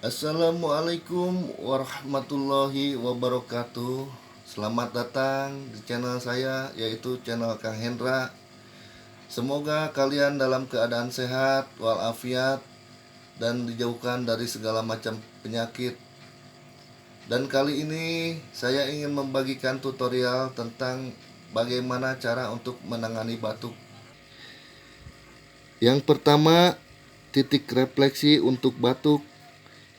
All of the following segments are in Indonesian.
Assalamualaikum warahmatullahi wabarakatuh. Selamat datang di channel saya, yaitu channel Kang Hendra. Semoga kalian dalam keadaan sehat walafiat dan dijauhkan dari segala macam penyakit. Dan kali ini saya ingin membagikan tutorial tentang bagaimana cara untuk menangani batuk. Yang pertama, titik refleksi untuk batuk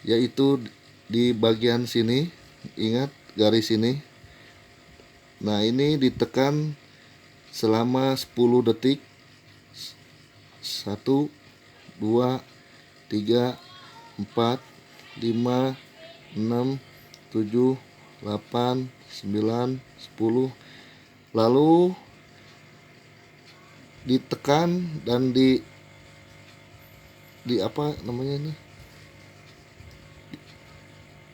yaitu di bagian sini. Ingat garis ini. Nah, ini ditekan selama 10 detik. 1 2 3 4 5 6 7 8 9 10. Lalu ditekan dan di apa namanya ini?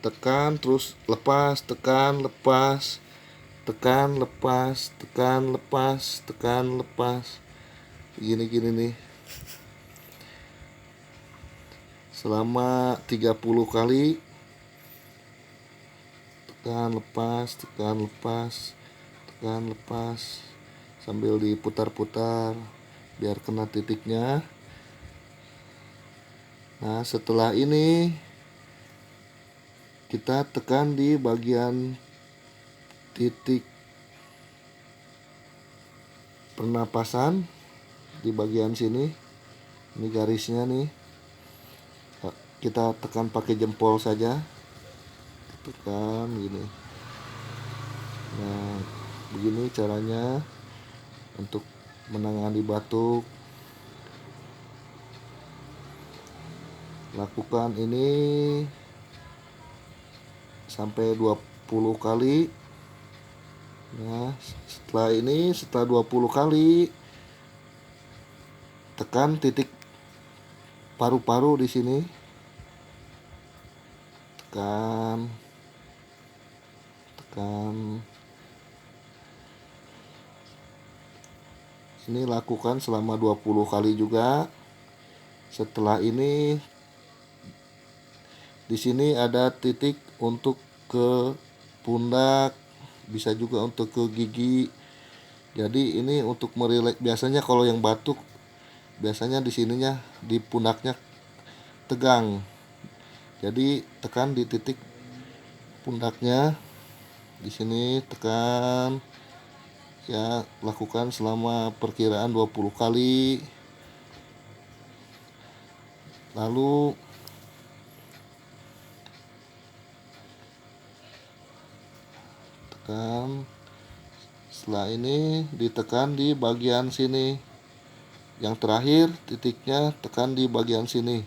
Tekan terus lepas, tekan lepas, tekan lepas, tekan lepas, tekan lepas, gini nih selama 30 kali. Tekan lepas, tekan lepas, tekan lepas, sambil diputar-putar biar kena titiknya. Nah, setelah ini kita tekan di bagian titik pernapasan di bagian sini. Ini garisnya nih. Kita tekan pakai jempol saja. Tekan gini. Nah, begini caranya untuk menangani batuk. Lakukan ini sampai 20 kali. Nah, setelah 20 kali, tekan titik paru-paru di sini. Tekan. Ini lakukan selama 20 kali juga. Setelah ini di sini ada titik untuk ke pundak, bisa juga untuk ke gigi. Jadi ini untuk merileks. Biasanya kalau yang batuk, biasanya di sininya, di pundaknya tegang. Jadi tekan di titik pundaknya. Di sini tekan. Ya, lakukan selama perkiraan 20 kali. Lalu tekan. Setelah ini ditekan di bagian sini. Yang terakhir titiknya tekan di bagian sini.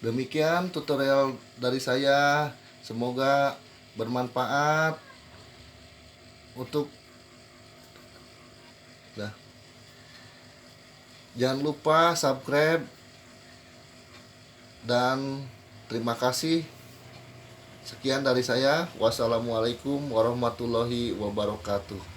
Demikian tutorial dari saya. Semoga bermanfaat untuk jangan lupa subscribe dan terima kasih. Sekian dari saya. Wassalamualaikum warahmatullahi wabarakatuh.